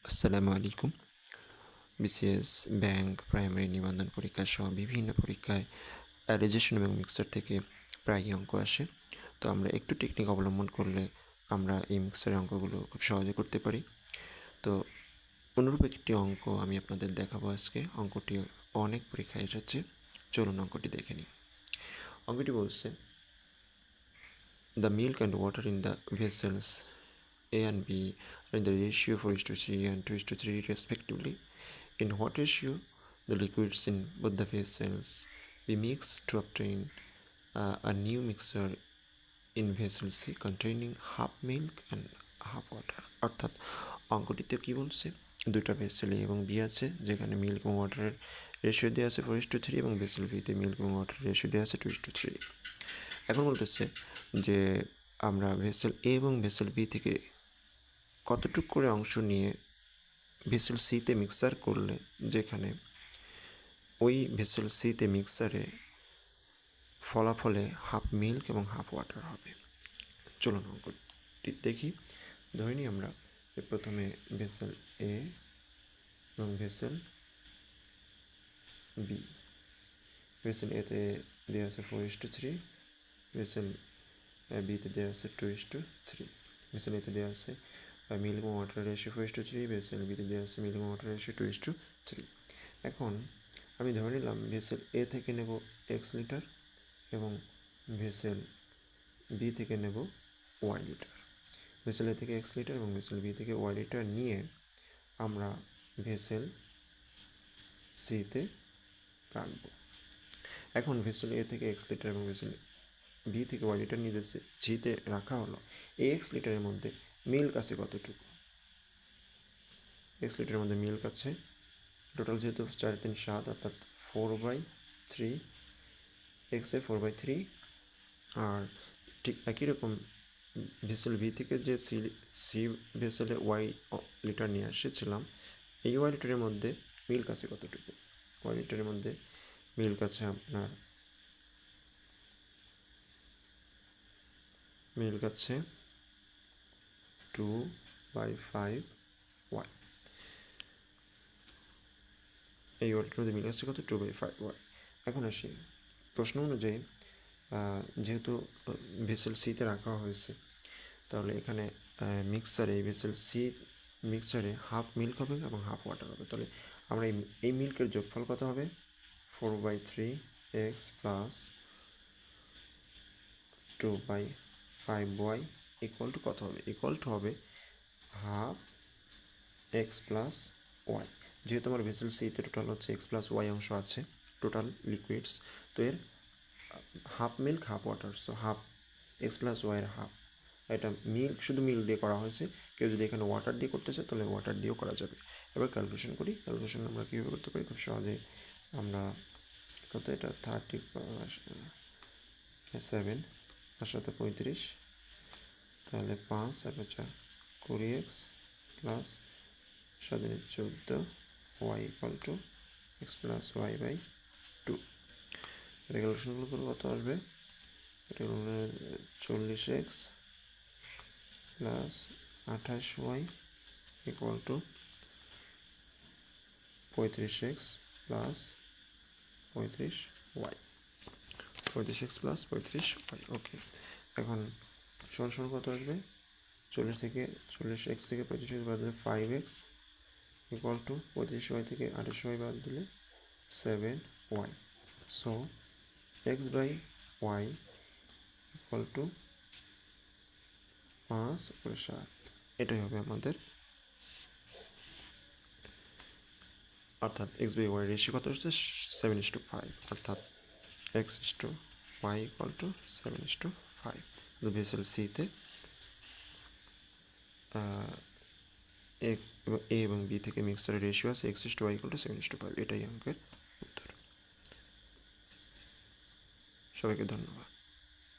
আসসালামু আলাইকুম। BCS, bank, primary নিবন্ধন পরীক্ষা সহ বিভিন্ন পরীক্ষায় অ্যালিজেশন এবং মিক্সার থেকে প্রায়ই অঙ্ক আসে। তো আমরা একটু টেকনিক অবলম্বন করলে আমরা এই মিক্সারের অঙ্কগুলো খুব সহজে করতে পারি। তো অনুরূপ একটি অঙ্ক আমি আপনাদের দেখাবো আজকে। অঙ্কটি অনেক পরীক্ষায় এসেছে, চলুন অঙ্কটি দেখে নিই। অঙ্কটি বলছে, the milk and water in the vessels A and B are in the ratio 4:3 and 2:3 respectively. In what ratio the liquids in both the vessels be mixed to obtain a new mixture in vessel C containing half milk and half water? অর্থাৎ অঙ্কটিতে কি বলছে, দুইটা vessel এ এবং B আছে, যেখানে milk এবং ওয়াটারের ratio দেওয়া আছে 4:3 এবং ভেসেল বিতে মিল্ক এবং ওয়াটারের রেশিও দেওয়া আছে 2:3। এখন বলতেছে যে আমরা ভেসেল এ এবং ভেসেল বি থেকে কতটুক করে অংশ নিয়ে ভেসেল সিতে মিক্সার করলে যেখানে ওই ভেসেল সিতে মিক্সারে ফলাফলে হাফ মিল্ক এবং হাফ ওয়াটার হবে। চলুন অঙ্কটি দেখি। ধরে নিই আমরা প্রথমে ভেসেল এ এবং ভেসেল বি। ভেসেল এতে দেওয়া আছে 4:3, ভেসেল বিতে দেওয়া আছে 2:3। ভেসেল এতে দেওয়া আছে মিল্ক এবং ওয়াটার রেশিও 4:3, ভেসেল বিতে দেওয়া আছে মিল্ক এবং ওয়াটার রেশিও 2:3। এখন আমি ধরে নিলাম ভেসেল এ থেকে নেব এক্স লিটার এবং ভেসেল বি থেকে নেব ওয়াই লিটার। ভেসেল এ থেকে এক্স লিটার এবং ভেসেল বি থেকে ওয়াই লিটার নিয়ে আমরা ভেসেল সিতে রাখব। এখন ভেসেল এ থেকে এক্স লিটার এবং ভেসেল বি থেকে ওয়াই লিটার নিয়ে সিতে রাখা হলো। এই এক্স লিটারের মধ্যে মিল্ক আছে কতটুকু? এক্স লিটারের মধ্যে মিল্ক আছে টোটাল যেহেতু 4 3 7 অর্থাৎ 4/3, এক্সে 4/3। আর ঠিক একই রকম ভেসেল বি থেকে যে সি ভেসেলে ওয়াই লিটার নিয়ে এসেছিলাম, এই ওয়াই লিটারের মধ্যে মিল্ক আছে কতটুকু? ওয়াই লিটারের মধ্যে মিল্ক আছে আপনার মিল্ক আছে 2/5 ওয়াই। এই ওয়াই লিটারের মধ্যে মিল্ক আছে কত? 2/5 ওয়াই। এখন আসি প্রশ্ন অনুযায়ী, যেহেতু ভেসেল সিতে রাখা হয়েছে, তাহলে এখানে মিক্সারে এই ভেসেল সি মিক্সারে হাফ মিল্ক হবে এবং হাফ ওয়াটার হবে। তাহলে আমরা এই মিল্কের যোগফল কত হবে? 4/3 X plus 2/5 Y equal to কত হবে? ইকুয়াল টু হবে হাফ এক্স প্লাস ওয়াই। যেহেতু আমার ভেসেল সিতে টোটাল হচ্ছে এক্স প্লাস ওয়াই অংশ আছে, টোটাল লিকুইডস, তো এর half milk half water, so half X plus ওয়াইয়ের হাফ। এটা মিল্ক, শুধু মিল্ক দিয়ে করা হয়েছে। কেউ যদি এখানে ওয়াটার দিয়ে করতে চায় তাহলে ওয়াটার দিয়েও করা যাবে। এবার ক্যালকুলেশন করি। ক্যালকুলেশন আমরা কীভাবে করতে পারি? খুব সহজে আমরা কত, এটা 37 আর সাথে 35, তাহলে 5 আর 4 20x plus 7 14 Y equal to X plus Y by 2। এটা ক্যালকুলেশনগুলো করে কত আসবে? এটা হলো 40x plus 28y equal to 35x plus 35y। 35x plus 35y, okay. এখন সমান কত আসবে? 40x থেকে 35x বাদ দিলে 5x ইকুয়াল টু 35y থেকে 28y বাদ দিলে 7y। So x by Y equal to 5 উপরে 7। এটাই হবে আমাদের, অর্থাৎ এক্স বাই ওয়াই রেশিও কত হচ্ছে? 7:5, অর্থাৎ x/y ইকুয়াল টু 7:5। ভেসেল সিতে এ এবং বি থেকে মিক্সারের রেশিও আছে x/y ইকুয়াল টু 7:5। এটাই অঙ্কের উত্তর। সবাইকে ধন্যবাদ।